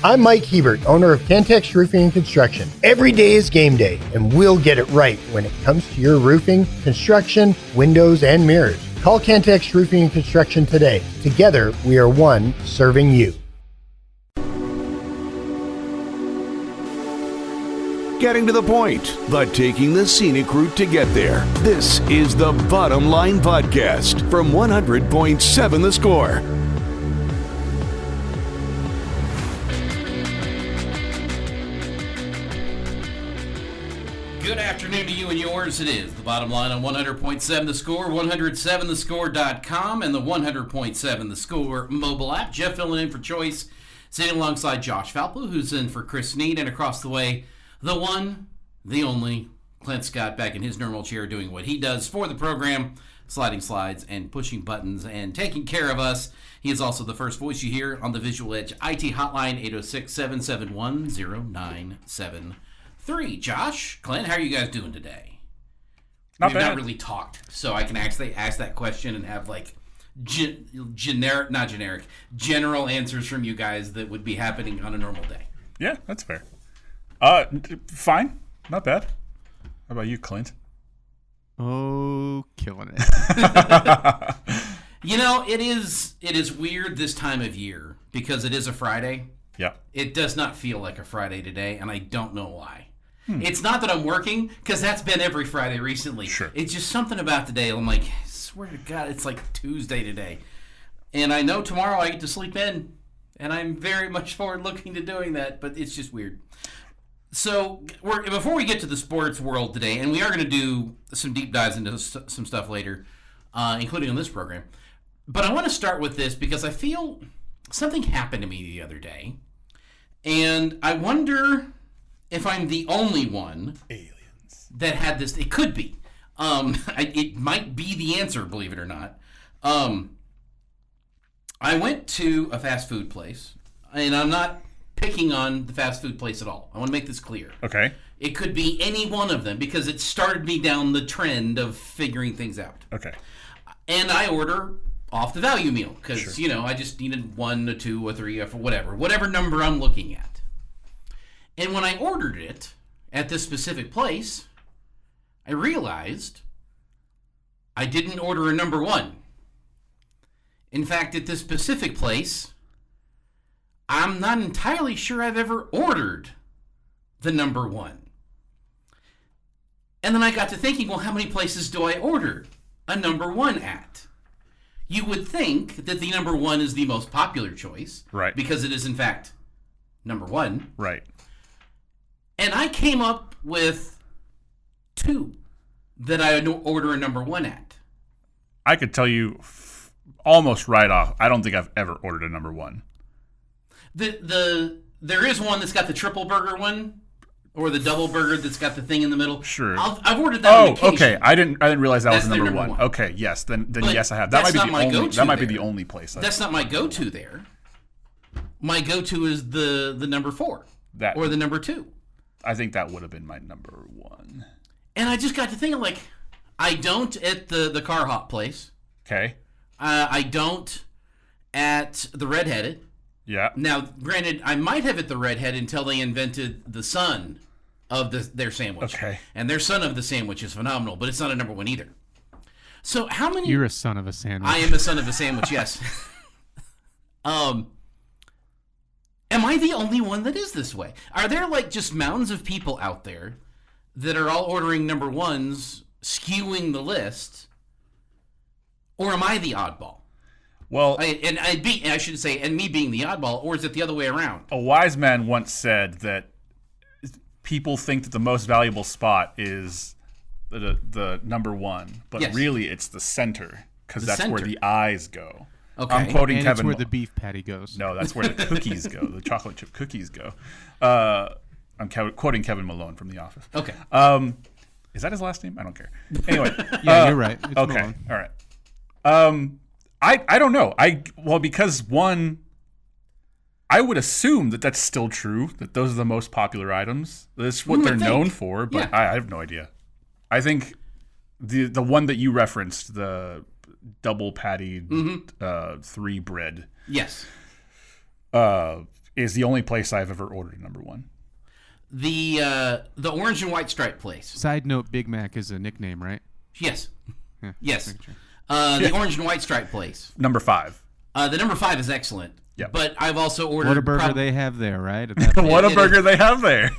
I'm Mike Hebert, owner of Cantex Roofing and Construction. Every day is game day, and we'll get it right when it comes to your roofing, construction, windows, and mirrors. Call Cantex Roofing and Construction today. Together, we are one serving you. Getting to the point, but taking the scenic route to get there. This is the Bottom Line Podcast from 100.7 The Score. Good afternoon to you and yours. It is the Bottom Line on 100.7 The Score, 107thescore.com, and the 100.7 The Score mobile app. Jeff filling in for Choice, sitting alongside Josh Falpo, who's in for Chris Need, and across the way, the one, the only, Clint Scott back in his normal chair doing what he does for the program, sliding slides and pushing buttons and taking care of us. He is also the first voice you hear on the Visual Edge IT hotline, 806-771-0973. Josh, Clint, how are you guys doing today? We've not really talked, so I can actually ask that question and have like general answers from you guys that would be happening on a normal day. Yeah, that's fair. Fine. Not bad. How about you, Clint? Oh, killing it. You know, it is weird this time of year because it is a Friday. Yeah. It does not feel like a Friday today, and I don't know why. It's not that I'm working, because that's been every Friday recently. Sure. It's just something about today. I'm like, I swear to God, it's like Tuesday today. And I know tomorrow I get to sleep in, and I'm very much forward looking to doing that, but it's just weird. So before we get to the sports world today, and we are going to do some deep dives into some stuff later, including on this program, but I want to start with this because I feel something happened to me the other day, and I wonder if I'm the only one that had this. It could be. It might be the answer, believe it or not. I went to a fast food place, and I'm not picking on the fast food place at all. I want to make this clear. Okay. It could be any one of them because it started me down the trend of figuring things out. Okay. And I order off the value meal because, I just needed 1, a 2, a 3, or whatever number I'm looking at. And when I ordered it at this specific place, I realized I didn't order a number 1. In fact, at this specific place, I'm not entirely sure I've ever ordered the number 1. And then I got to thinking, well, how many places do I order a number 1 at? You would think that the number 1 is the most popular choice. Right. Because it is, in fact, number 1. Right. And I came up with 2 that I order a number 1 at. I could tell you almost right off, I don't think I've ever ordered a number 1. There is one that's got the triple burger one, or the double burger that's got the thing in the middle. Sure. I've ordered that on occasion. Okay. I didn't realize that was That's number 1. Okay, yes. Then yes, I have. That might be the only place. That's not my go-to there. My go-to is the number 4 or the number 2. I think that would have been my number 1. And I just got to thinking, like, I don't at the car hop place. Okay. I don't at the Redheaded. Yeah. Now, granted, I might have at the Redhead until they invented the son of their sandwich. Okay. And their son of the sandwich is phenomenal, but it's not a number 1 either. So how many... You're a son of a sandwich. I am a son of a sandwich, yes. Am I the only one that is this way? Are there like just mountains of people out there that are all ordering number 1s, skewing the list? Or am I the oddball? Well, and me being the oddball, or is it the other way around? A wise man once said that people think that the most valuable spot is the number 1, but really it's the center because that's where the eyes go. Okay. I'm quoting and Kevin. That's where the beef patty goes. No, that's where the cookies go. The chocolate chip cookies go. I'm quoting Kevin Malone from The Office. Okay. Is that his last name? I don't care. Anyway. Yeah, you're right. It's okay. Malone. All right. I don't know. Because one, I would assume that that's still true, that those are the most popular items. That's what they're known for, but I have no idea. I think the one that you referenced, the double patty 3 bread. Yes. is the only place I've ever ordered number one. The orange and white stripe place. Side note: Big Mac is a nickname, right? Yes. Yeah, Yes. The orange and white stripe place. Number 5. The number 5 is excellent. Yep. But I've also ordered. What a burger they have there, right? What a burger they have there.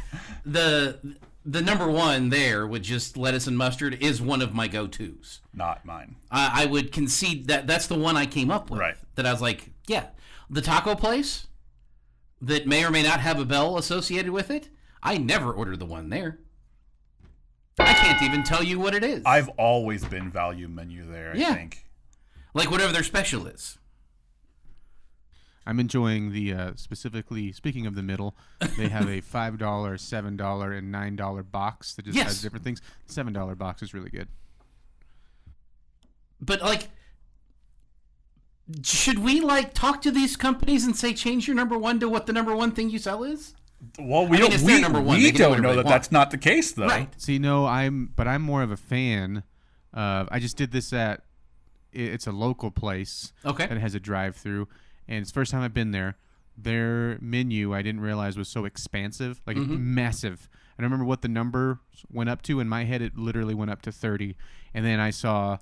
The number 1 there with just lettuce and mustard is one of my go-tos. Not mine. I would concede that that's the one I came up with. Right. That I was like, yeah. The taco place that may or may not have a bell associated with it, I never order the one there. I can't even tell you what it is. I've always been value menu there, I think. Like whatever their special is. I'm enjoying the, specifically, speaking of the middle, they have a $5, $7, and $9 box that just has different things. The $7 box is really good. But, like, should we, like, talk to these companies and say, change your number 1 to what the number 1 thing you sell is? Well, we don't know that that's not the case, though. Right. See, no, I'm more of a fan of, I just did this at, it's a local place that has a drive-through, and it's the first time I've been there. Their menu, I didn't realize, was so expansive, like massive. I don't remember what the number went up to. In my head, it literally went up to 30, and then I saw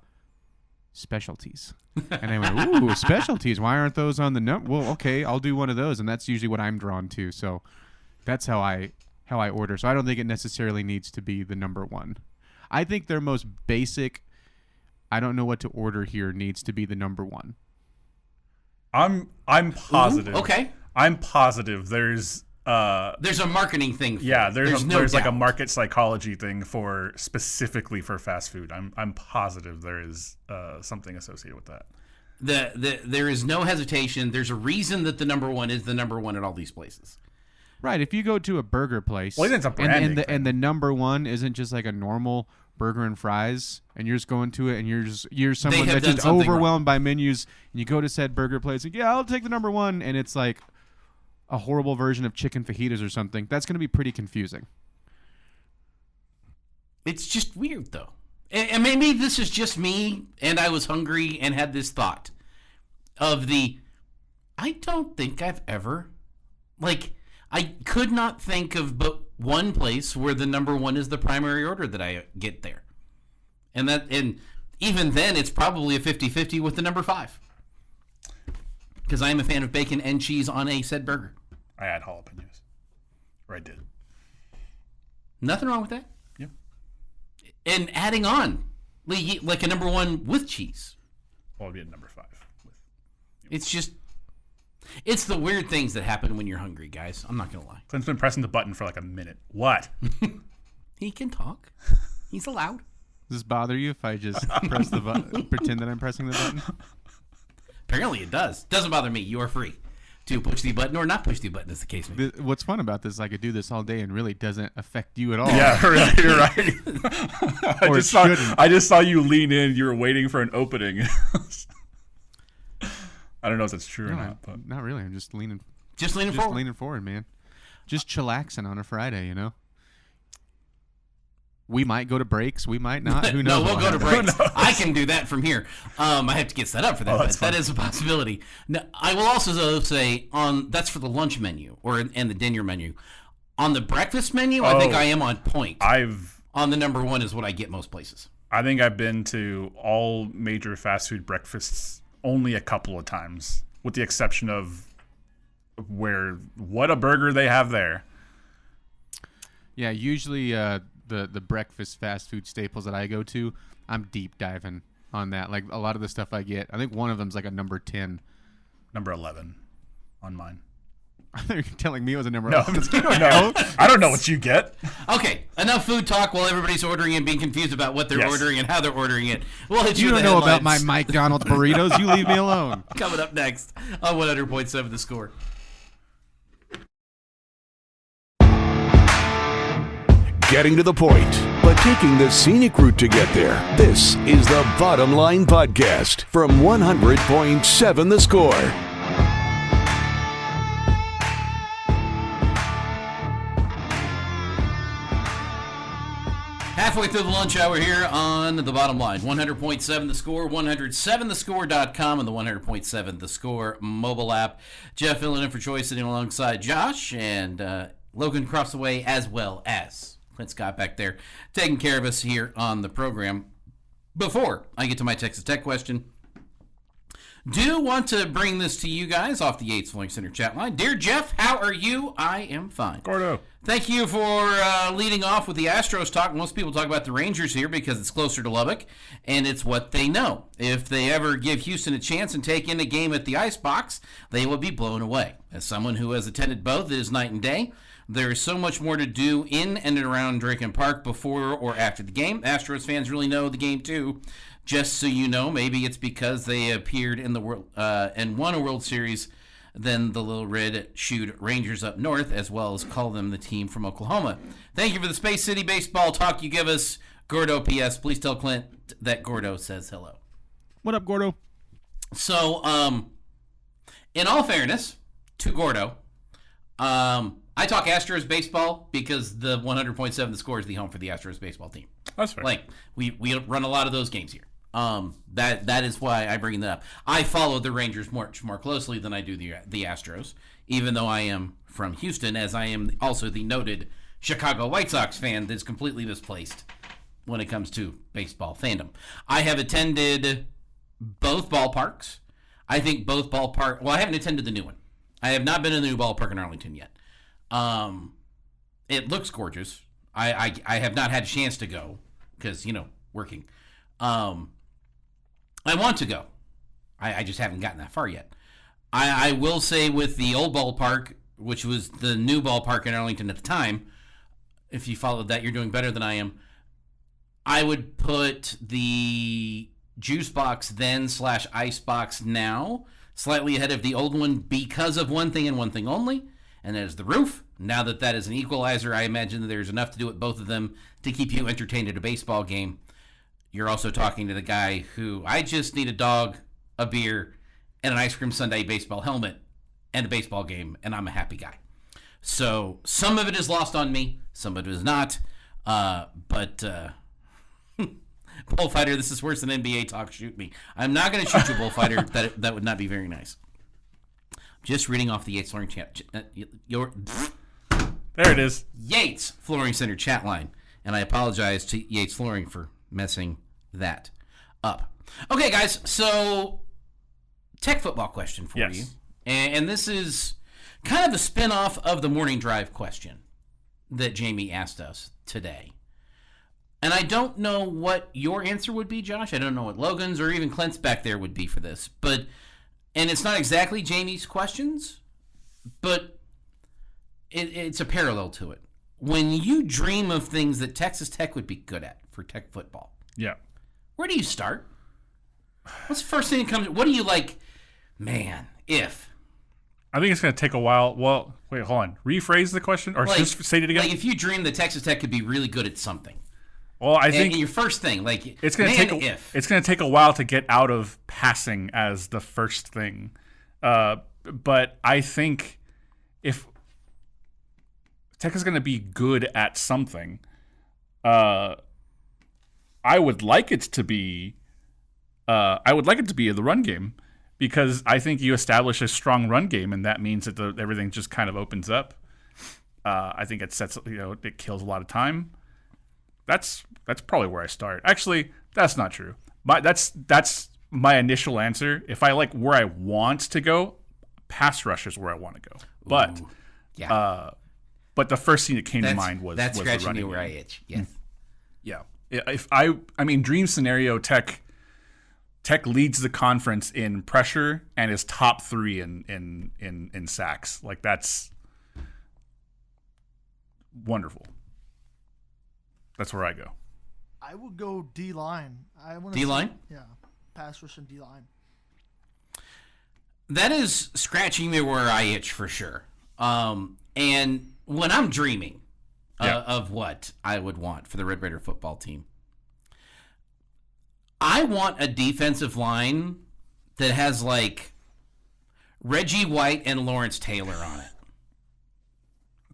specialties. And I went, ooh, specialties. Why aren't those on the number? Well, okay, I'll do one of those, and that's usually what I'm drawn to. So that's how I order. So I don't think it necessarily needs to be the number 1. I think their most basic, I don't know what to order here, needs to be the number 1. I'm positive. Ooh, okay. I'm positive there's a marketing thing for it. There's like a doubt. Market psychology thing for specifically for fast food. I'm positive there is something associated with that. There is no hesitation. There's a reason that the number 1 is the number 1 at all these places. Right. If you go to a burger place, well, it's a branding thing. and the number 1 isn't just like a normal burger and fries, and you're just going to it, and you're someone that's just overwhelmed by menus, and you go to said burger place, and I'll take the number 1, and it's like a horrible version of chicken fajitas or something. That's going to be pretty confusing. It's just weird, though. And maybe this is just me, and I was hungry and had this thought of I don't think I've ever, I could not think of but one place where the number 1 is the primary order that I get there. And even then, it's probably a 50-50 with the number 5. Because I am a fan of bacon and cheese on a said burger. I add jalapenos. Or I did. Nothing wrong with that. Yeah. And adding on, like a number 1 with cheese. Well, it'd be a number 5. It's just... It's the weird things that happen when you're hungry, guys. I'm not going to lie. Clint's been pressing the button for like a minute. What? He can talk. He's allowed. Does this bother you if I just press the button, pretend that I'm pressing the button? Apparently it does. Doesn't bother me. You are free to push the button or not push the button, as the case may be. What's fun about this is I could do this all day and really doesn't affect you at all. Yeah, you're right. I just saw you lean in. You were waiting for an opening. I don't know if that's true or not. But. Not really. I'm just leaning. Just leaning forward. Just leaning forward, man. Just chillaxing on a Friday, you know. We might go to breaks. We might not. Who knows? No, we'll go to breaks. I can do that from here. I have to get set up for that, but that is a possibility. Now, I will also say that's for the lunch menu and the dinner menu. On the breakfast menu, I think I am on point. On the number 1 is what I get most places. I think I've been to all major fast food breakfasts only a couple of times, with the exception of what a burger they have there. Yeah, usually the breakfast fast food staples that I go to, I'm deep diving on that. Like a lot of the stuff I get, I think one of them's like a number 10. Number 11 on mine. I thought you were telling me it was a number 11. No, I don't know what you get. Okay, enough food talk while everybody's ordering and being confused about what they're ordering and how they're ordering it. We'll hit you don't know about my McDonald's burritos. You leave me alone. Coming up next on 100.7 The Score. Getting to the point, but taking the scenic route to get there. This is the Bottom Line Podcast from 100.7 The Score. Halfway through the lunch hour here on The Bottom Line. 100.7 The Score, 107thescore.com, and the 100.7 The Score mobile app. Jeff filling in for Troy, sitting alongside Josh, and Logan across the way, as well as Clint Scott back there, taking care of us here on the program. Before I get to my Texas Tech question, do want to bring this to you guys off the Yates Flooring Center chat line. Dear Jeff, how are you? I am fine. Gordo. Thank you for leading off with the Astros talk. Most people talk about the Rangers here because it's closer to Lubbock, and it's what they know. If they ever give Houston a chance and take in a game at the Icebox, they will be blown away. As someone who has attended both, it is night and day. There is so much more to do in and around Drake Park before or after the game. Astros fans really know the game, too. Just so you know, maybe it's because they appeared in the world and won a World Series than the Little Red Shoed Rangers up north, as well as call them the team from Oklahoma. Thank you for the Space City baseball talk you give us. Gordo P.S. Please tell Clint that Gordo says hello. What up, Gordo? So, in all fairness to Gordo, I talk Astros baseball because the 100.7 The Score is the home for the Astros baseball team. That's fair. Like, we run a lot of those games here. That is why I bring that up. I follow the Rangers much more closely than I do the Astros, even though I am from Houston, as I am also the noted Chicago White Sox fan that's completely misplaced when it comes to baseball fandom. I have attended both ballparks. I think both ballpark. Well, I haven't attended the new one. I have not been in the new ballpark in Arlington yet. It looks gorgeous. I have not had a chance to go because, working. I want to go. I just haven't gotten that far yet. I will say with the old ballpark, which was the new ballpark in Arlington at the time, if you followed that, you're doing better than I am. I would put the juice box then / ice box now slightly ahead of the old one because of one thing and one thing only, and that is the roof. Now that is an equalizer, I imagine that there's enough to do with both of them to keep you entertained at a baseball game. You're also talking to the guy who, I just need a dog, a beer, and an ice cream sundae baseball helmet and a baseball game, and I'm a happy guy. So some of it is lost on me, some of it is not. But Bullfighter, this is worse than NBA talk. Shoot me. I'm not going to shoot you, Bullfighter. That would not be very nice. Just reading off the Yates Flooring chat. There it is. Yates Flooring Center chat line. And I apologize to Yates Flooring for messing that up. Okay, guys. So, Tech football question for you. And this is kind of the spinoff of the morning drive question that Jamie asked us today. And I don't know what your answer would be, Josh. I don't know what Logan's or even Clint's back there would be for this. And it's not exactly Jamie's questions, but it's a parallel to it. When you dream of things that Texas Tech would be good at for Tech football, where do you start? What's the first thing that comes? What do you like? Man, if I think it's going to take a while. Well, wait, hold on. Rephrase the question, or just say it again. Like if you dream that Texas Tech could be really good at something. Well, I think your first thing, like it's going to take a while to get out of passing as the first thing. But I think if Tech is going to be good at something, I would like it to be. The run game, because I think you establish a strong run game, and that means that everything just kind of opens up. I think it sets. It kills a lot of time. That's probably where I start. Actually, that's not true. That's my initial answer. If I like where I want to go, pass rush is where I want to go. But but the first thing that came to mind was that's was scratching the running me where game. I itch. Yes. Yeah. If I mean, dream scenario, Tech leads the conference in pressure and is top 3 in sacks. Like, that's wonderful. That's where I go. I would go D-line. D-line? Yeah. Pass rush and D-line. That is scratching me where I itch for sure. And when I'm dreaming of what I would want for the Red Raider football team, I want a defensive line that has like Reggie White and Lawrence Taylor on it.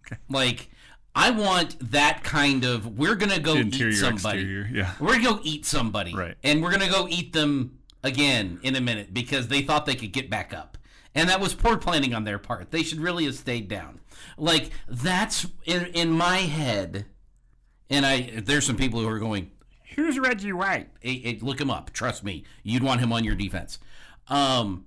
Okay. Like, I want that kind of, we're going to go interior, eat somebody. Exterior, yeah. We're going to go eat somebody. Right. And we're going to go eat them again in a minute because they thought they could get back up. And that was poor planning on their part. They should really have stayed down. Like, that's in my head. And there's some people who are going, here's Reggie White. Hey, look him up. Trust me. You'd want him on your defense. But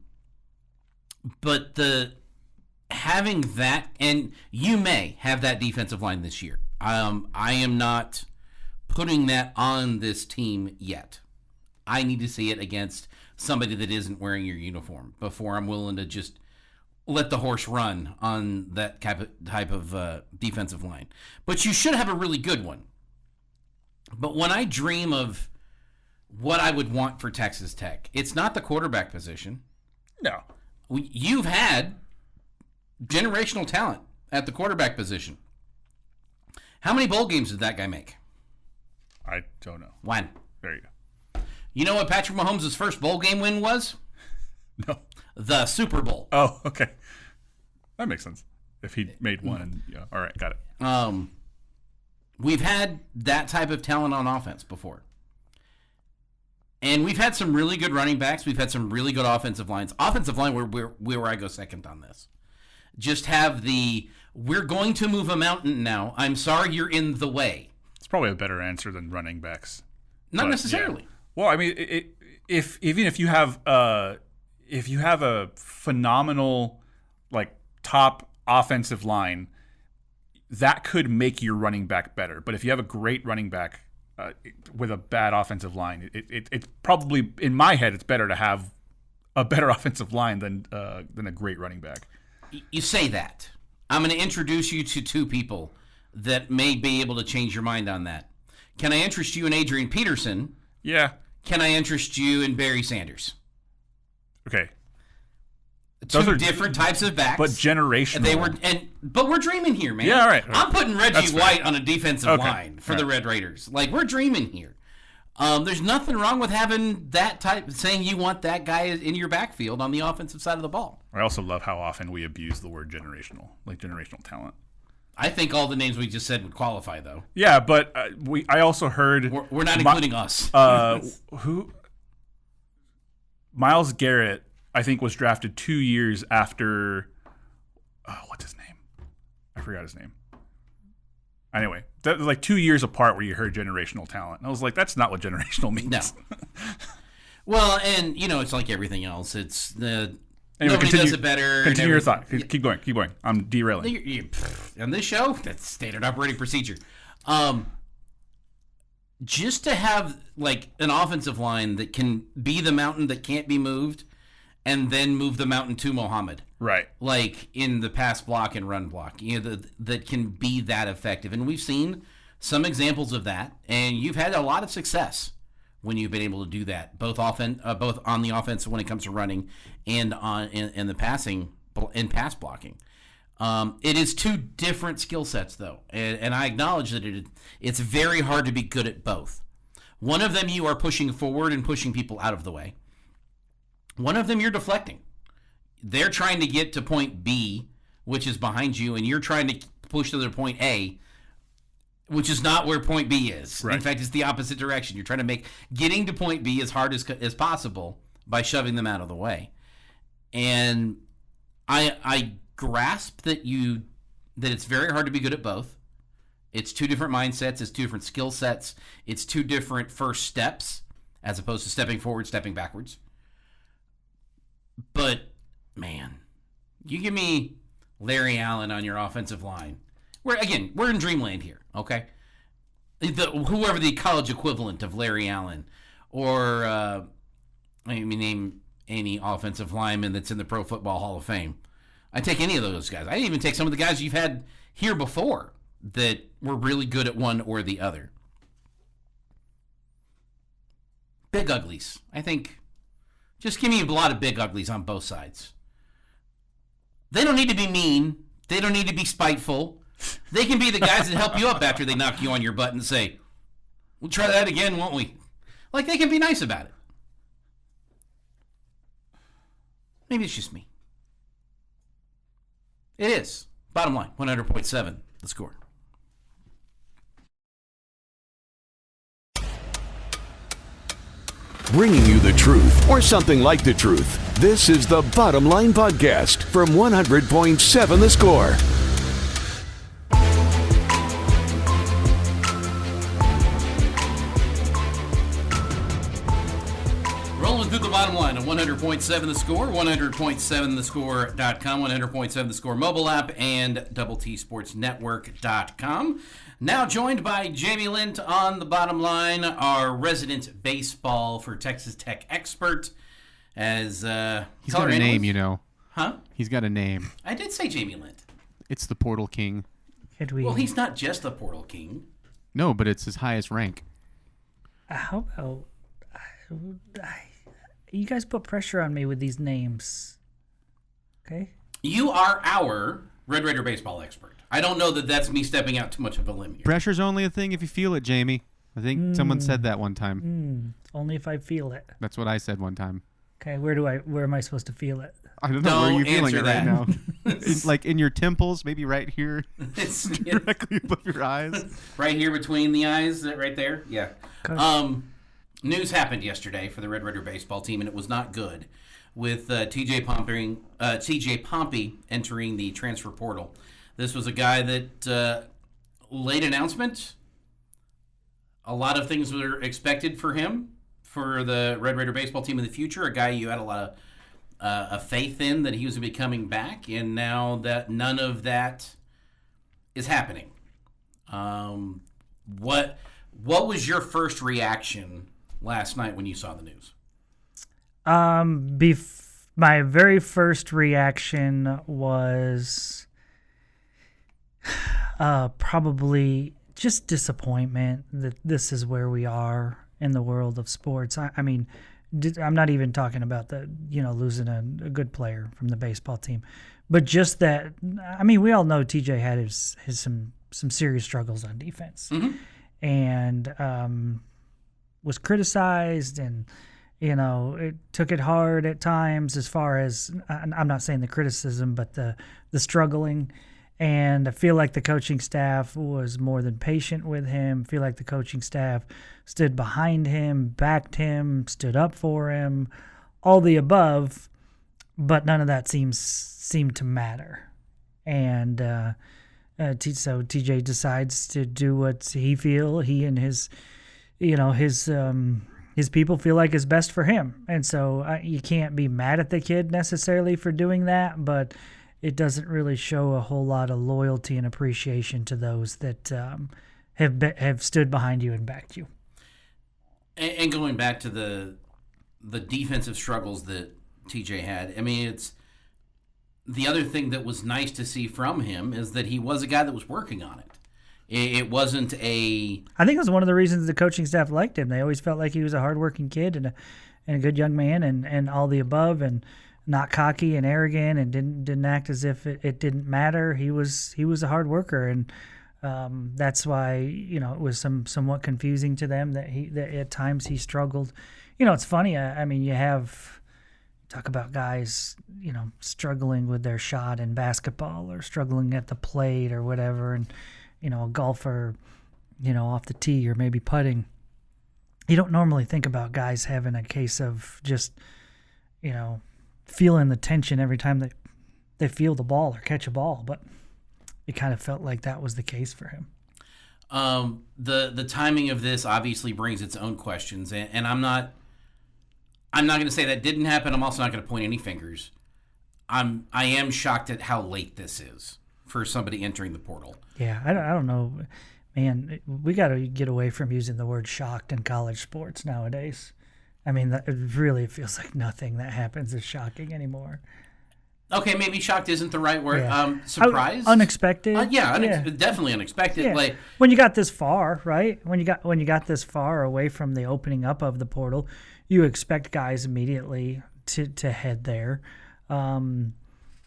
having that, and you may have that defensive line this year. I am not putting that on this team yet. I need to see it against somebody that isn't wearing your uniform before I'm willing to just let the horse run on that type of defensive line. But you should have a really good one. But when I dream of what I would want for Texas Tech, it's not the quarterback position. No. You've had generational talent at the quarterback position. How many bowl games did that guy make? I don't know. One. There you go. You know what Patrick Mahomes' first bowl game win was? No. The Super Bowl. Oh, okay. That makes sense. If he made one. Yeah. All right. Got it. We've had that type of talent on offense before. And we've had some really good running backs. We've had some really good offensive lines. Offensive line, where I go second on this. Just have we're going to move a mountain now. I'm sorry you're in the way. It's probably a better answer than running backs. Not necessarily. Yeah. Well, I mean, if you have a phenomenal, like, top offensive line, that could make your running back better. But if you have a great running back with a bad offensive line, it's probably, in my head, it's better to have a better offensive line than a great running back. You say that. I'm going to introduce you to two people that may be able to change your mind on that. Can I interest you in Adrian Peterson? Yeah. Can I interest you in Barry Sanders? Okay. Two different types of backs, but generational. But we're dreaming here, man. Yeah, all right. I'm putting Reggie White on a defensive line for the Red Raiders. Like, we're dreaming here. There's nothing wrong with having that type, saying you want that guy in your backfield on the offensive side of the ball. I also love how often we abuse the word generational, like generational talent. I think all the names we just said would qualify, though. Yeah, but I also heard we're not including us. Who? Myles Garrett, I think, was drafted 2 years after. What's his name? I forgot his name. Anyway, that was like 2 years apart where you heard generational talent. And I was like, that's not what generational means. No. Well, and, it's like everything else. It's anyway, nobody does it better. Continue your thought. Keep going. I'm derailing. On this show, that's standard operating procedure. Just to have, like, an offensive line that can be the mountain that can't be moved and then move the mountain to Muhammad. Right. Like in the pass block and run block, that can be that effective. And we've seen some examples of that, and you've had a lot of success when you've been able to do that, both on the offense when it comes to running and in the passing and pass blocking. It is two different skill sets, though, and I acknowledge that it's very hard to be good at both. One of them you are pushing forward and pushing people out of the way. One of them you're deflecting. They're trying to get to point B, which is behind you, and you're trying to push to their point A, which is not where point B is. Right. In fact, it's the opposite direction. You're trying to make getting to point B as hard as possible by shoving them out of the way. And I grasp that it's very hard to be good at both. It's two different mindsets. It's two different skill sets. It's two different first steps as opposed to stepping forward, stepping backwards. But, man, you give me Larry Allen on your offensive line. We're in dreamland here, okay? Whoever the college equivalent of Larry Allen, or name any offensive lineman that's in the Pro Football Hall of Fame. I'd take any of those guys. I'd even take some of the guys you've had here before that were really good at one or the other. Big uglies. I think just give me a lot of big uglies on both sides. They don't need to be mean. They don't need to be spiteful. They can be the guys that help you up after they knock you on your butt and say, we'll try that again, won't we? Like, they can be nice about it. Maybe it's just me. It is. Bottom line, 100.7, the score. bringing you the truth or something like the truth. This is the Bottom Line Podcast from 100.7 The Score. Rolling through the bottom line on 100.7 The Score, 100.7thescore.com, 100.7 The Score mobile app, and TSportsNetwork.com. Now joined by Jamie Lint on the bottom line, our resident baseball for Texas Tech expert. As he's got a name, you know. Huh? He's got a name. I did say Jamie Lint. It's the Portal King. Well, he's not just the Portal King. No, but it's his highest rank. How about you guys put pressure on me with these names? Okay. You are our Red Raider baseball expert. I don't know that that's me stepping out too much of a limb here. Pressure's only a thing if you feel it, Jamie. I think someone said that one time. Only if I feel it. That's what I said one time. Okay, where am I supposed to feel it? I don't know. Where are you feeling it that. right now? Like in your temples, maybe right here, directly above your eyes. Right here between the eyes, right there? Yeah. Okay. News happened yesterday for the Red Raider baseball team, and it was not good, with TJ Pompey entering the transfer portal. This was a guy that late announcement. A lot of things were expected for him, for the Red Raider baseball team in the future. A guy you had a lot of faith in that he was going to be coming back, and now that none of that is happening. What was your first reaction last night when you saw the news? My very first reaction was probably just disappointment that this is where we are in the world of sports. I mean, I'm not even talking about losing a good player from the baseball team, but just that. I mean, we all know TJ had his some serious struggles on defense, and was criticized, and it took it hard at times. As far as I'm not saying the criticism, but the struggling. And I feel like the coaching staff was more than patient with him. I feel like the coaching staff stood behind him, backed him, stood up for him, all the above, but none of that seemed to matter. And so TJ decides to do what he and his people feel like is best for him. And so you can't be mad at the kid necessarily for doing that, but it doesn't really show a whole lot of loyalty and appreciation to those that have stood behind you and backed you. And going back to the defensive struggles that TJ had, I mean, it's the other thing that was nice to see from him is that he was a guy that was working on it. It wasn't a... I think it was one of the reasons the coaching staff liked him. They always felt like he was a hardworking kid and a good young man and all the above, and not cocky and arrogant, and didn't act as if it didn't matter. He was a hard worker, and that's why it was somewhat confusing to them that at times he struggled. It's funny. I mean, you talk about guys struggling with their shot in basketball or struggling at the plate or whatever, and a golfer off the tee or maybe putting. You don't normally think about guys having a case of just feeling the tension every time they feel the ball or catch a ball, but it kind of felt like that was the case for him. The timing of this obviously brings its own questions, and I'm not going to say that didn't happen. I'm also not going to point any fingers. I am shocked at how late this is for somebody entering the portal. Yeah, I don't know, man. We got to get away from using the word shocked in college sports nowadays. I mean, it really feels like nothing that happens is shocking anymore. Okay, maybe shocked isn't the right word. Yeah. Surprised? Unexpected? Definitely unexpected. Yeah. Like when you got this far, right? When you got this far away from the opening up of the portal, you expect guys immediately to head there. And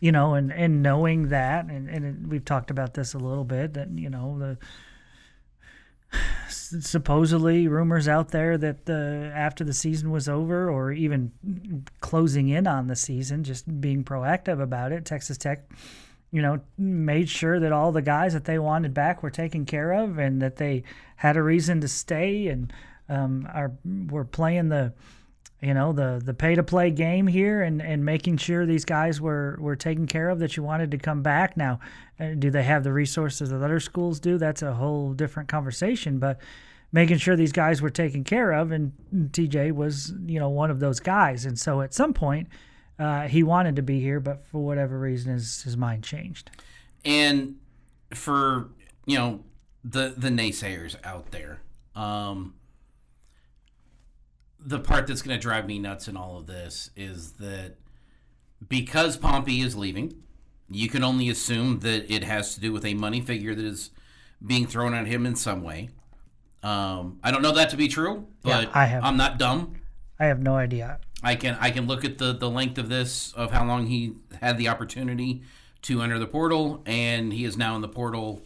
knowing that, and we've talked about this a little bit, that the supposedly rumors out there that after the season was over, or even closing in on the season, just being proactive about it, Texas Tech, made sure that all the guys that they wanted back were taken care of, and that they had a reason to stay, and were playing the the pay-to-play game here and making sure these guys were taken care of that you wanted to come back. Now, do they have the resources that other schools do? That's a whole different conversation, but making sure these guys were taken care of, and TJ was, one of those guys. And so at some point, he wanted to be here, but for whatever reason, his mind changed. And for, the naysayers out there, the part that's going to drive me nuts in all of this is that because Pompey is leaving, you can only assume that it has to do with a money figure that is being thrown at him in some way. I don't know that to be true, but yeah, I'm not dumb. I have no idea. I can look at the length of this, of how long he had the opportunity to enter the portal, and he is now in the portal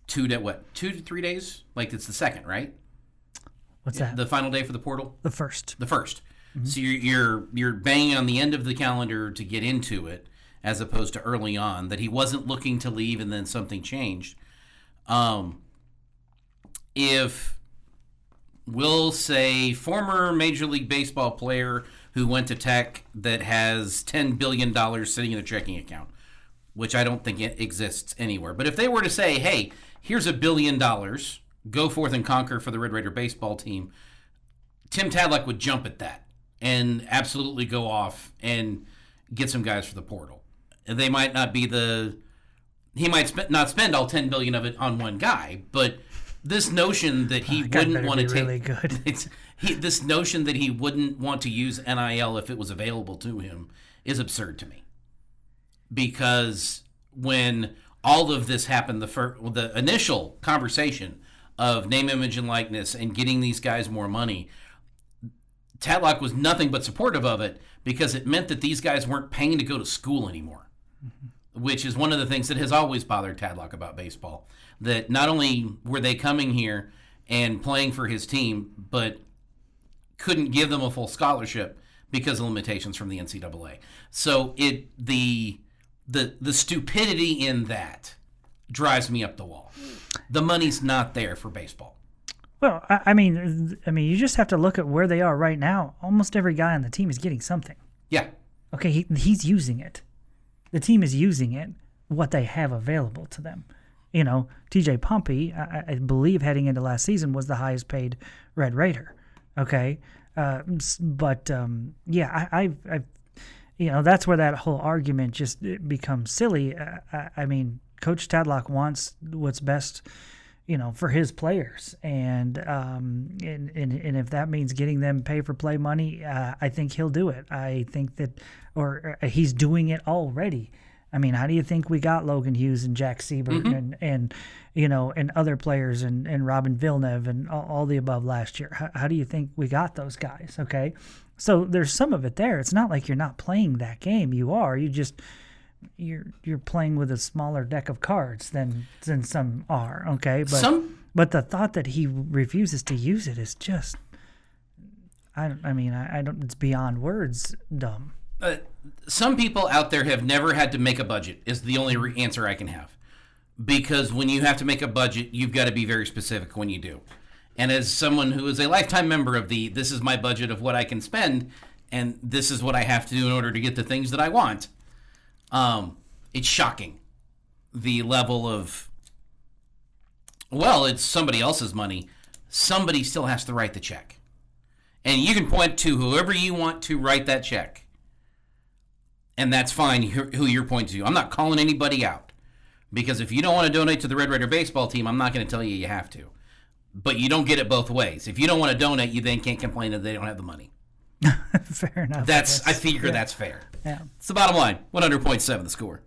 2 to 3 days? Like, it's the second, right? What's that? The final day for the portal? The first. Mm-hmm. So you're banging on the end of the calendar to get into it, as opposed to early on, that he wasn't looking to leave and then something changed. If we'll say former Major League Baseball player who went to Tech that has $10 billion sitting in a checking account, which I don't think it exists anywhere. But if they were to say, hey, here's $1 billion, go forth and conquer for the Red Raider baseball team, Tim Tadlock would jump at that and absolutely go off and get some guys for the portal. And they might not be he might not spend all $10 billion of it on one guy, but this notion that he wouldn't want to take really good. This notion that he wouldn't want to use NIL if it was available to him is absurd to me. Because when all of this happened, the initial conversation of name, image, and likeness and getting these guys more money, Tadlock was nothing but supportive of it because it meant that these guys weren't paying to go to school anymore, which is one of the things that has always bothered Tadlock about baseball. That not only were they coming here and playing for his team, but couldn't give them a full scholarship because of limitations from the NCAA. So the stupidity in that drives me up the wall. The money's not there for baseball. Well, I mean, you just have to look at where they are right now. Almost every guy on the team is getting something. Yeah. Okay, he's using it. The team is using it, what they have available to them. TJ Pompey, I believe heading into last season, was the highest paid Red Raider. Okay. But that's where that whole argument just becomes silly. I mean, Coach Tadlock wants what's best, for his players. And if that means getting them pay-for-play money, I think he'll do it. I think that, or he's doing it already. I mean, how do you think we got Logan Hughes and Jack Siebert and other players and Robin Villeneuve and all the above last year? How do you think we got those guys? Okay, so there's some of it there. It's not like you're not playing that game. You are. You're playing with a smaller deck of cards than some are. Okay, but the thought that he refuses to use it is just, I don't. It's beyond words dumb. Some people out there have never had to make a budget is the only answer I can have. Because when you have to make a budget, you've got to be very specific when you do. And as someone who is a lifetime member of this is my budget of what I can spend, and this is what I have to do in order to get the things that I want, it's shocking. The level of, it's somebody else's money. Somebody still has to write the check. And you can point to whoever you want to write that check. And that's fine who you're pointing to. I'm not calling anybody out. Because if you don't want to donate to the Red Raider baseball team, I'm not going to tell you have to. But you don't get it both ways. If you don't want to donate, you then can't complain that they don't have the money. Fair enough. I figure that's fair. Yeah. It's the bottom line. 100.7 the score.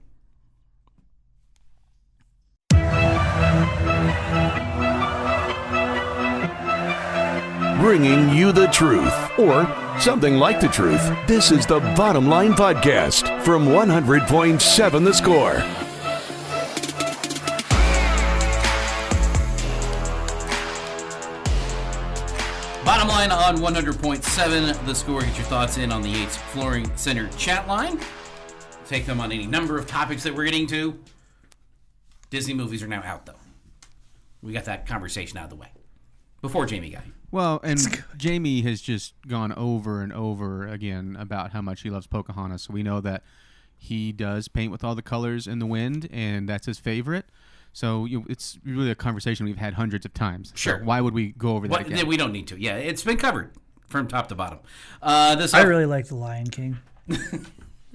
Bringing you the truth, or something like the truth. This is the Bottom Line Podcast from 100.7 The Score. Bottom line on 100.7 The Score. Get your thoughts in on the Yates Flooring Center chat line. Take them on any number of topics that we're getting to. Disney movies are now out, though. We got that conversation out of the way. before Jamie got here. Well, and Jamie has just gone over and over again about how much he loves Pocahontas. So we know that he does paint with all the colors in the wind, and that's his favorite. So it's really a conversation we've had hundreds of times. Sure. So why would we go over that again? We don't need to. Yeah, it's been covered from top to bottom. I really like The Lion King.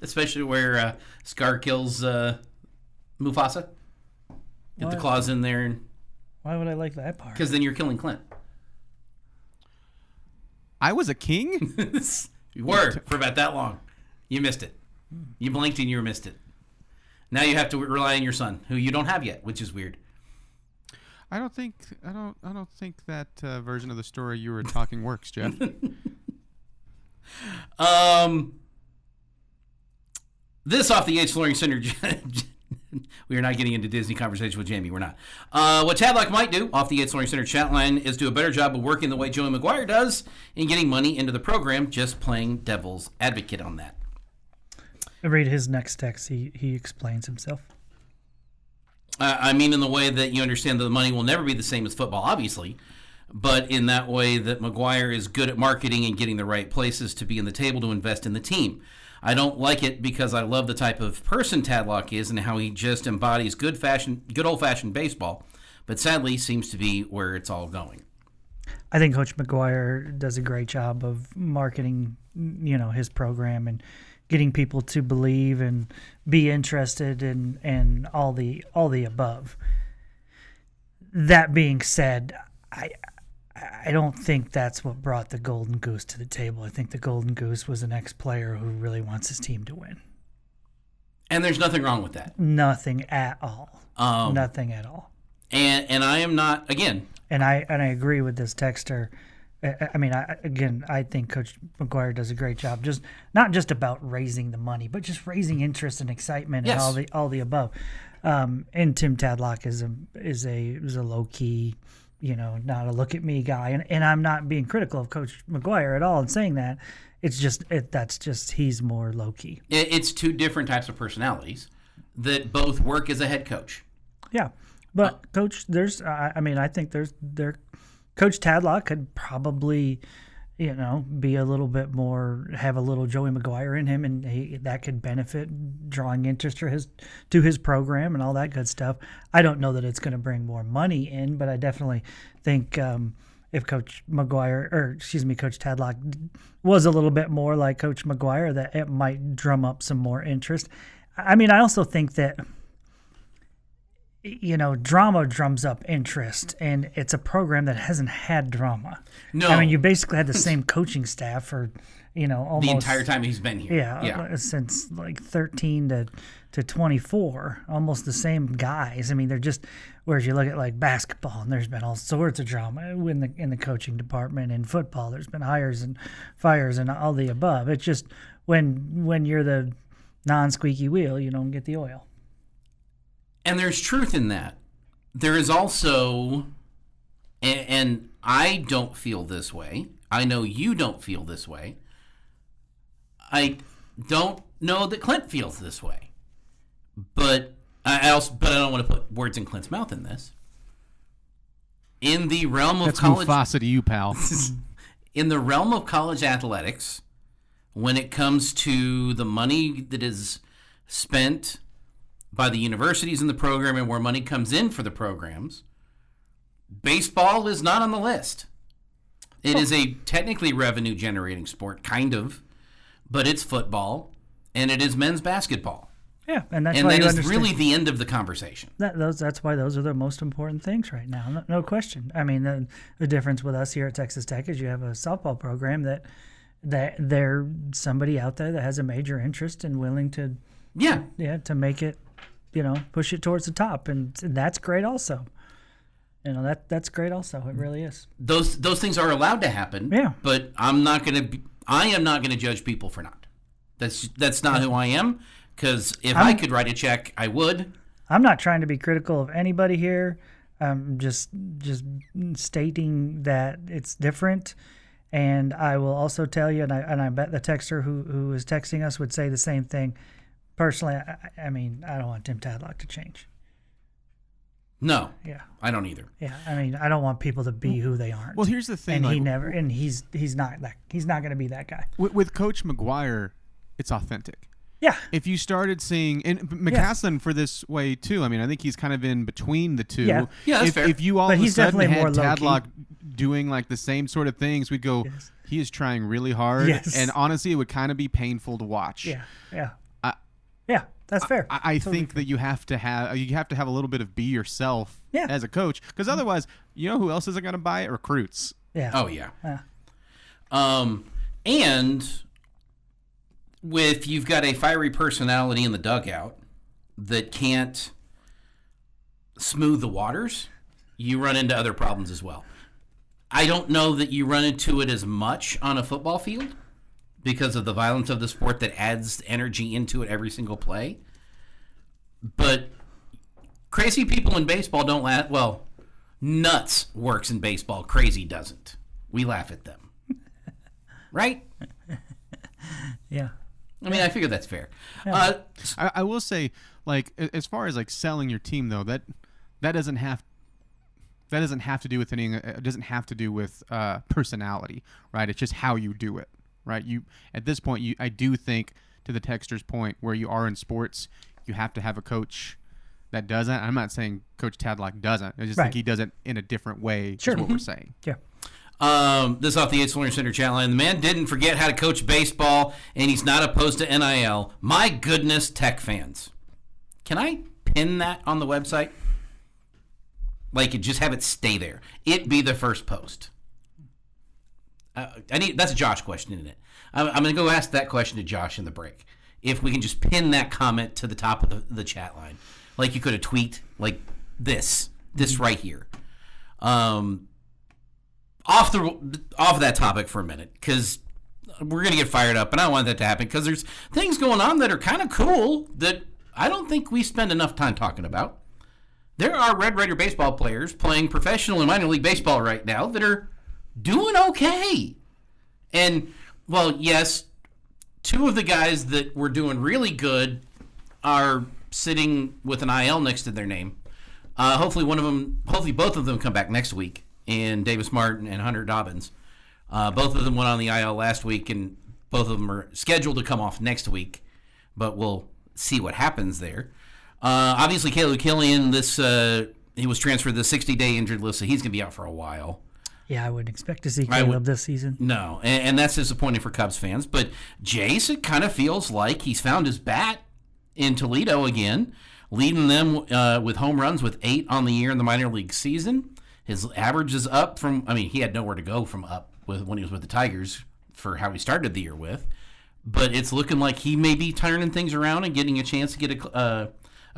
Especially where Scar kills Mufasa. Get the claws in there. And why would I like that part? Because then you're killing Clint. I was a king? You were for about that long. You missed it. You blinked and you missed it. Now you have to rely on your son, who you don't have yet, which is weird. I don't think that version of the story you were talking works, Jeff. This off the Yates Flooring Center. We are not getting into Disney conversation with Jamie. We're not. What Tadlock might do off the Yates Flooring Center chat line is do a better job of working the way Joey McGuire does in getting money into the program, just playing devil's advocate on that. I read his next text. He explains himself. I mean, in the way that you understand that the money will never be the same as football, obviously, but in that way that McGuire is good at marketing and getting the right places to be in the table to invest in the team. I don't like it because I love the type of person Tadlock is and how he just embodies good old-fashioned baseball, but sadly seems to be where it's all going. I think Coach McGuire does a great job of marketing, his program and getting people to believe and be interested and all the above. That being said, I don't think that's what brought the Golden Goose to the table. I think the Golden Goose was an ex-player who really wants his team to win. And there's nothing wrong with that. Nothing at all. Nothing at all. And I am not, again. And I agree with this texter. I think Coach McGuire does a great job. Just not just about raising the money, but just raising interest and excitement and all the above. And Tim Tadlock is a low key, not a look at me guy. And I'm not being critical of Coach McGuire at all in saying that. It's just he's more low key. It's two different types of personalities that both work as a head coach. Yeah, but Coach, I think Coach Tadlock could probably, be a little bit more, have a little Joey McGuire in him, and that could benefit drawing interest to his program and all that good stuff. I don't know that it's going to bring more money in, but I definitely think if Coach Tadlock was a little bit more like Coach McGuire, that it might drum up some more interest. I mean, I also think that drama drums up interest, and it's a program that hasn't had drama. No. I mean, you basically had the same coaching staff for, almost the entire time he's been here. Yeah. Since like 13 to 24, almost the same guys. I mean, they're just, whereas you look at like basketball, and there's been all sorts of drama in the coaching department. In football, there's been hires and fires and all the above. It's just when you're the non-squeaky wheel, you don't get the oil. And there's truth in that. There is also, and I don't feel this way. I know you don't feel this way. I don't know that Clint feels this way. But I don't want to put words in Clint's mouth in this. In the realm of college, Mufasa to you, pal. In the realm of college athletics, when it comes to the money that is spent by the universities in the program and where money comes in for the programs, baseball is not on the list. It is a technically revenue-generating sport, kind of, but it's football, and it is men's basketball. Yeah, and that's and why that you is understand. really the end of the conversation. That's why those are the most important things right now. No question. I mean, the difference with us here at Texas Tech is you have a softball program that there's somebody out there that has a major interest and willing to to make it, push it towards the top, and that's great also. That's great also. It really is. Those things are allowed to happen. Yeah. But I am not going to judge people for not. That's not who I am. Because if I could write a check, I would. I'm not trying to be critical of anybody here. I'm just stating that it's different. And I will also tell you, and I bet the texter who is texting us would say the same thing. Personally, I mean, I don't want Tim Tadlock to change. No. Yeah. I don't either. Yeah. I mean, I don't want people to be who they aren't. Well, here's the thing. And like, he's not going to be that guy. With Coach McGuire, it's authentic. Yeah. If you started seeing, and McCaslin for this way too, I mean, I think he's kind of in between the two. Yeah, that's fair. If you all but of a he's sudden definitely had more Tadlock doing like the same sort of things, we'd go, he is trying really hard. Yes. And honestly, it would kind of be painful to watch. Yeah. Yeah. That's fair. I think that you have to have a little bit of be yourself as a coach, because otherwise, you know who else isn't going to buy it? Recruits. Yeah. Oh yeah. And with you've got a fiery personality in the dugout that can't smooth the waters, you run into other problems as well. I don't know that you run into it as much on a football field because of the violence of the sport that adds energy into it every single play. But crazy people in baseball don't laugh. Well, nuts works in baseball. Crazy doesn't. We laugh at them. Right? Yeah. I mean, I figure that's fair. Yeah. I will say, like, as far as like selling your team, though, that doesn't have to do with anything. It doesn't have to do with personality, right? It's just how you do it, right? You at this point, I do think, to the texter's point, where you are in sports, you have to have a coach that doesn't. I'm not saying Coach Tadlock doesn't. I just think he does it in a different way. Sure. Is what we're saying. Yeah. This off the Yates Learning Center chat line. The man didn't forget how to coach baseball, and he's not opposed to NIL. My goodness, Tech fans. Can I pin that on the website? Like, just have it stay there. It be the first post. That's a Josh question, isn't it? I'm going to go ask that question to Josh in the break. If we can just pin that comment to the top of the chat line. Like you could have tweeted, like this right here. Off that topic for a minute, because we're going to get fired up, and I don't want that to happen, because there's things going on that are kind of cool that I don't think we spend enough time talking about. There are Red Raider baseball players playing professional and minor league baseball right now that are doing okay. And, well, yes, two of the guys that were doing really good are sitting with an IL next to their name. Hopefully both of them come back next week. And Davis Martin and Hunter Dobbins. Both of them went on the IL last week, and both of them are scheduled to come off next week. But we'll see what happens there. Obviously, Caleb Killian, he was transferred to the 60-day injured list, so he's going to be out for a while. Yeah, I wouldn't expect to see Caleb this season. No, and that's disappointing for Cubs fans. But Jace, it kind of feels like he's found his bat in Toledo again, leading them with home runs with 8 on the year in the minor league season. His average is up he had nowhere to go from up when he was with the Tigers for how he started the year with. But it's looking like he may be turning things around and getting a chance to get a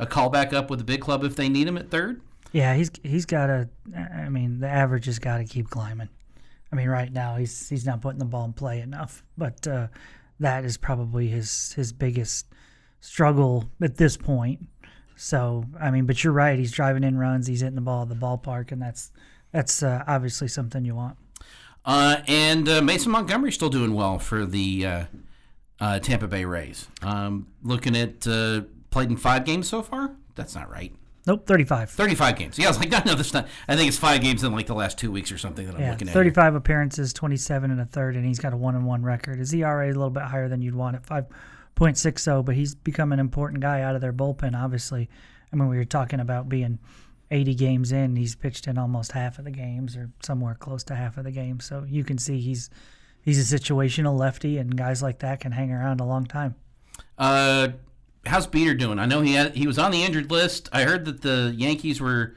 call back up with the big club if they need him at third. Yeah, he's got to. I mean, the average has got to keep climbing. I mean, right now he's not putting the ball in play enough, but that is probably his biggest struggle at this point. So, I mean, but you're right. He's driving in runs. He's hitting the ball at the ballpark, and that's obviously something you want. And Mason Montgomery's still doing well for the Tampa Bay Rays. Looking at played in 5 games so far. That's not right. Nope, 35. 35 games. Yeah, I was like, no, that's not. I think it's 5 games in like the last 2 weeks or something that I'm looking at. 35 appearances, 27 and a third, and he's got a 1-1 record. His ERA is a little bit higher than you'd want at 5.60, but he's become an important guy out of their bullpen, obviously. I mean, we were talking about being 80 games in. He's pitched in almost half of the games or somewhere close to half of the games. So you can see he's a situational lefty, and guys like that can hang around a long time. How's Beater doing? I know he was on the injured list. I heard that the Yankees were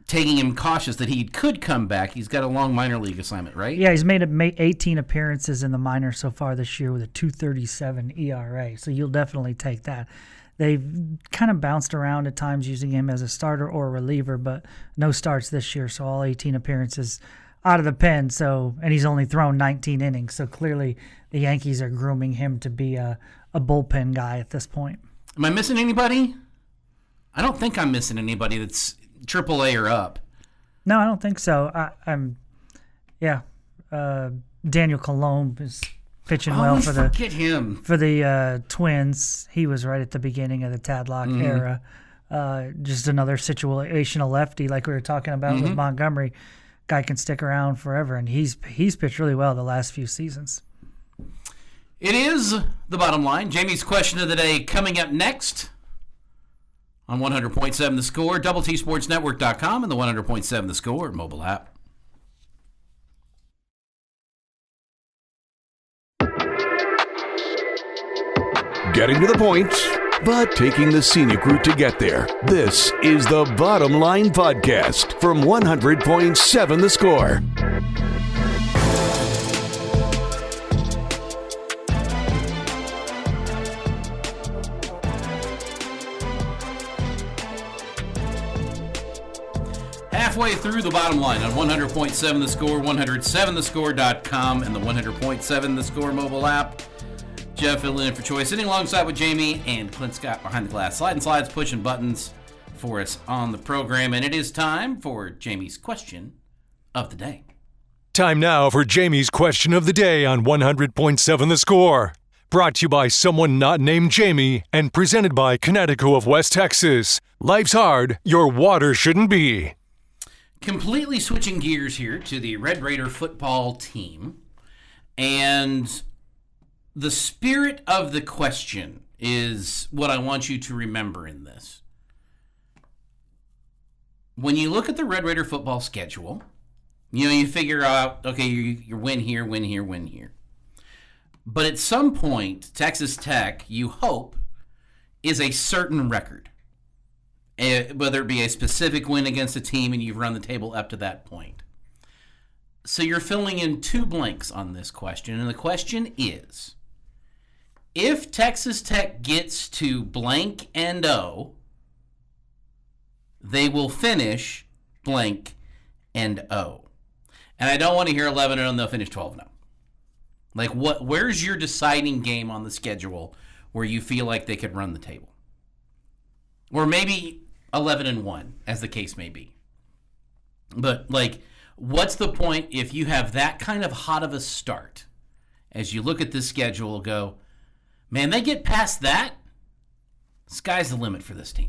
taking him cautious that he could come back. He's got a long minor league assignment, right? Yeah, he's made 18 appearances in the minors so far this year with a 2.37 ERA. So you'll definitely take that. They've kind of bounced around at times using him as a starter or a reliever, but no starts this year. So all 18 appearances out of the pen. So, and he's only thrown 19 innings. So clearly the Yankees are grooming him to be a bullpen guy at this point. Am I missing anybody? I don't think I'm missing anybody that's AAA or up. No, I don't think so. Daniel Colomb is pitching well for the him. For the Twins. He was right at the beginning of the Tadlock era. just another situational lefty like we were talking about with Montgomery. Guy can stick around forever, and he's pitched really well the last few seasons. It is the bottom line. Jamie's question of the day coming up next on 100.7 The Score, TSportsNetwork.com, and the 100.7 The Score mobile app. Getting to the point, but taking the scenic route to get there. This is the Bottom Line Podcast from 100.7 The Score. Halfway through the bottom line on 100.7 The Score, 107thescore.com, and the 100.7 The Score mobile app. Jeff filling in for Troy, sitting alongside with Jamie and Clint Scott behind the glass, sliding slides, pushing buttons for us on the program. And it is time for Jamie's question of the day. Time now for Jamie's question of the day on 100.7 The Score. Brought to you by someone not named Jamie and presented by Connecticut of West Texas. Life's hard, your water shouldn't be. Completely switching gears here to the Red Raider football team. And the spirit of the question is what I want you to remember in this. When you look at the Red Raider football schedule, you figure out, okay, you win here, win here, win here. But at some point, Texas Tech, you hope, is a certain record. Whether it be a specific win against a team and you've run the table up to that point. So you're filling in two blanks on this question, and the question is, if Texas Tech gets to blank and O, they will finish blank and O. And I don't want to hear 11 and they'll finish 12 0. Like, where's your deciding game on the schedule where you feel like they could run the table? Or maybe 11 and 1, as the case may be. But, like, what's the point if you have that kind of hot of a start? As you look at this schedule, go, man, they get past that, sky's the limit for this team.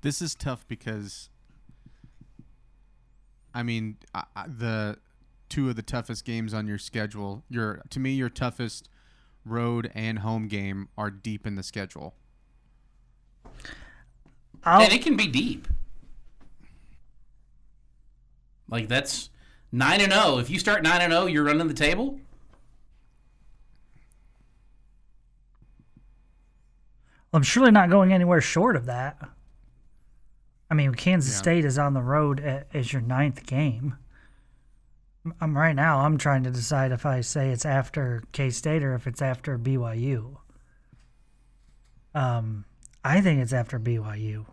This is tough because, I mean, the two of the toughest games on your schedule, to me, your toughest road and home game are deep in the schedule. And it can be deep. Like, that's 9 and 0. If you start 9 and 0, you're running the table. Well, I'm surely not going anywhere short of that. I mean, Kansas State is on the road as your 9th game. Right now, I'm trying to decide if I say it's after K-State or if it's after BYU. I think it's after BYU.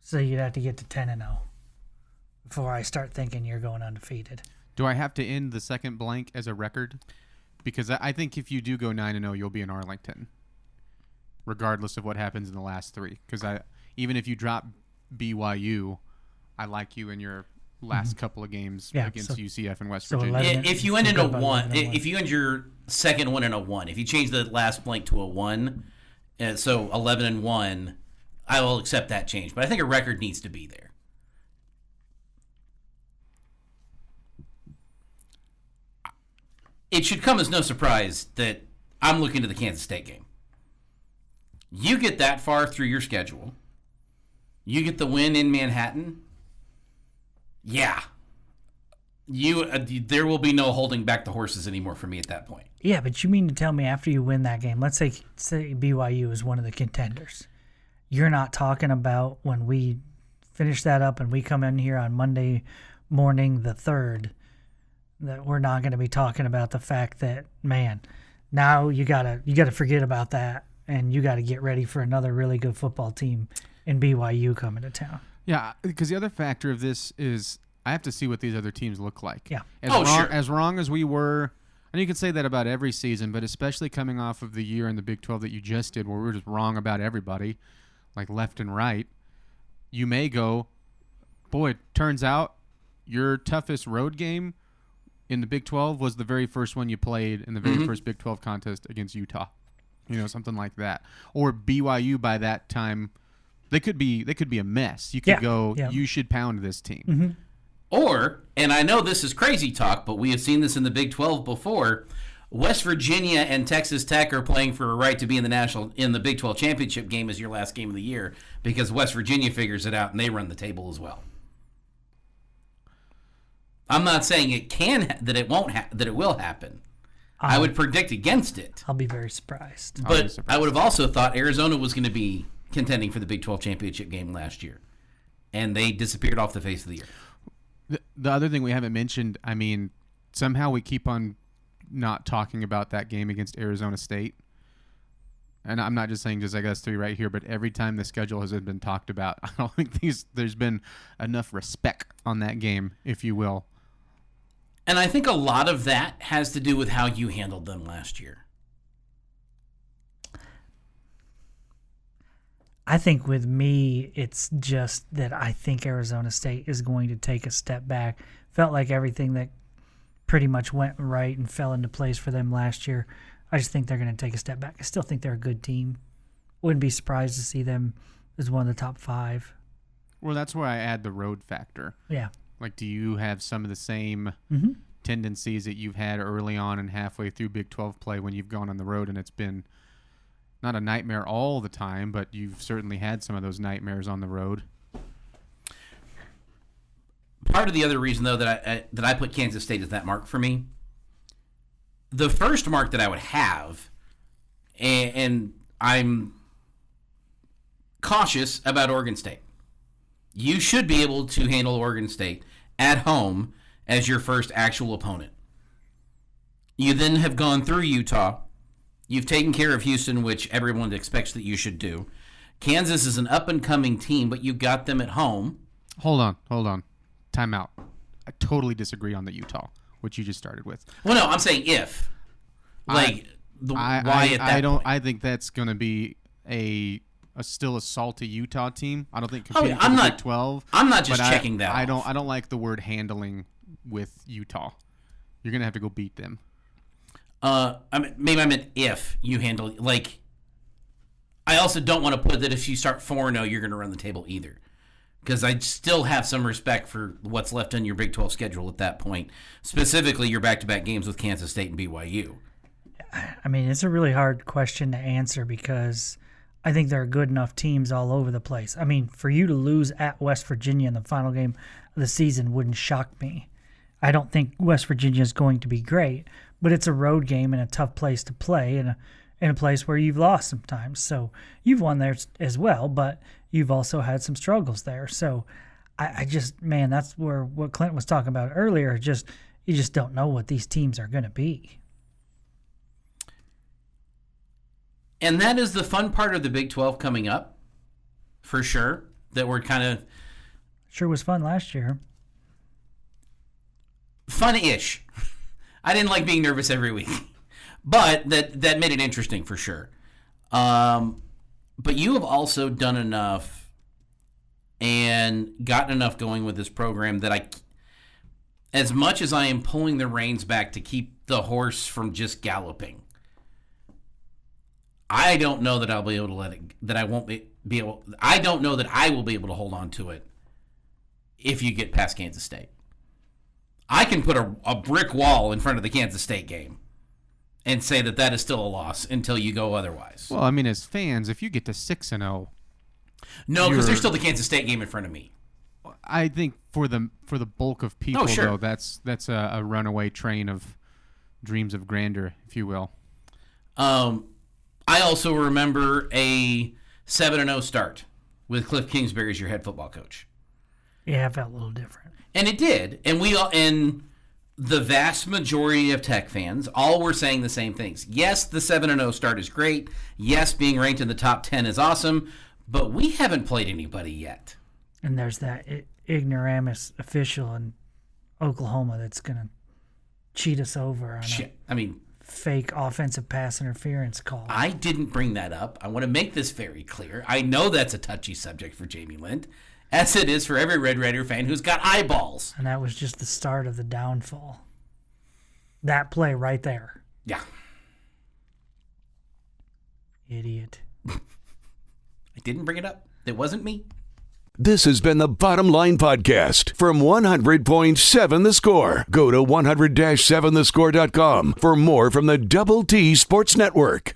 So you'd have to get to 10 and 0 before I start thinking you're going undefeated. Do I have to end the second blank as a record? Because I think if you do go 9 and 0, you'll be in Arlington, regardless of what happens in the last three. Because even if you drop BYU, I like you in your last couple of games against UCF and West Virginia. If you end in a 1, if you end your second one in a 1, if you change the last blank to a 1, so 11 and 1, I will accept that change. But I think a record needs to be there. It should come as no surprise that I'm looking to the Kansas State game. You get that far through your schedule. You get the win in Manhattan. Yeah. There will be no holding back the horses anymore for me at that point. Yeah, but you mean to tell me after you win that game, let's say BYU is one of the contenders. You're not talking about when we finish that up and we come in here on Monday morning the 3rd, that we're not going to be talking about the fact that, man, now you gotta forget about that and you got to get ready for another really good football team in BYU coming to town. Yeah, because the other factor of this is I have to see what these other teams look like. Yeah. As wrong as we were, and you can say that about every season, but especially coming off of the year in the Big 12 that you just did where we were just wrong about everybody, like left and right, you may go boy, turns out your toughest road game in the Big 12 was the very first one you played in the very first Big 12 contest against Utah. Something like that. Or BYU by that time, they could be a mess. You could you should pound this team. Mm-hmm. Or, and I know this is crazy talk, but we have seen this in the Big 12 before, West Virginia and Texas Tech are playing for a right to be in the Big 12 championship game as your last game of the year because West Virginia figures it out and they run the table as well. I'm not saying that it will happen. I would predict against it. I'll be very surprised. But I would have also thought Arizona was going to be contending for the Big 12 championship game last year, and they disappeared off the face of the earth. The other thing we haven't mentioned, somehow we keep on not talking about that game against Arizona State. And I'm not just saying just like us three right here, but every time the schedule has been talked about, I don't think there's been enough respect on that game, if you will. And I think a lot of that has to do with how you handled them last year. I think with me, it's just that I think Arizona State is going to take a step back. Felt like everything that pretty much went right and fell into place for them last year. I just think they're going to take a step back. I still think they're a good team. Wouldn't be surprised to see them as one of the top 5. Well, that's where I add the road factor. Yeah. Like, do you have some of the same tendencies that you've had early on and halfway through Big 12 play when you've gone on the road and it's been not a nightmare all the time, but you've certainly had some of those nightmares on the road? Part of the other reason, though, that I put Kansas State as that mark for me, the first mark that I would have, and I'm cautious about Oregon State. You should be able to handle Oregon State at home as your first actual opponent. You then have gone through Utah. You've taken care of Houston, which everyone expects that you should do. Kansas is an up-and-coming team, but you got them at home. Hold on. Time out. I totally disagree on the Utah, which you just started with. Well, no, I'm saying if. I think that's going to be still a salty Utah team. I don't think competing for the Big 12. I'm not just checking that. I don't like the word handling with Utah. You're going to have to go beat them. Maybe I meant if you handle, like, I also don't want to put that if you start 4-0, you're going to run the table either. Because I still have some respect for what's left on your Big 12 schedule at that point. Specifically, your back-to-back games with Kansas State and BYU. I mean, it's a really hard question to answer because I think there are good enough teams all over the place. I mean, for you to lose at West Virginia in the final game of the season wouldn't shock me. I don't think West Virginia is going to be great, but it's a road game and a tough place to play in a place where you've lost sometimes. So you've won there as well, but you've also had some struggles there. So I just, man, that's where what Clint was talking about earlier. You just don't know what these teams are going to be. And that is the fun part of the Big 12 coming up, for sure, that we're kind of... Sure was fun last year. Fun-ish. I didn't like being nervous every week. But that made it interesting, for sure. But you have also done enough and gotten enough going with this program that as much as I am pulling the reins back to keep the horse from just galloping, I don't know that I'll be able to I don't know that I will be able to hold on to it if you get past Kansas State. I can put a brick wall in front of the Kansas State game and say that is still a loss until you go otherwise. Well, I mean, as fans, if you get to 6-0, no, because there's still the Kansas State game in front of me. I think for the bulk of people, though, that's a runaway train of dreams of grandeur, if you will. I also remember a 7-0 start with Cliff Kingsbury as your head football coach. Yeah, it felt a little different. And it did. And the vast majority of Tech fans all were saying the same things. Yes, the 7-0 start is great. Yes, being ranked in the top 10 is awesome. But we haven't played anybody yet. And there's that ignoramus official in Oklahoma that's going to cheat us over on fake offensive pass interference call. I didn't bring that up. I want to make this very clear. I know that's a touchy subject for Jamie Lind, as it is for every Red Raider fan who's got eyeballs. And that was just the start of the downfall. That play right there. Yeah. Idiot. I didn't bring it up. It wasn't me. This has been the Bottom Line Podcast from 100.7 The Score. Go to 100-7thescore.com for more from the Double T Sports Network.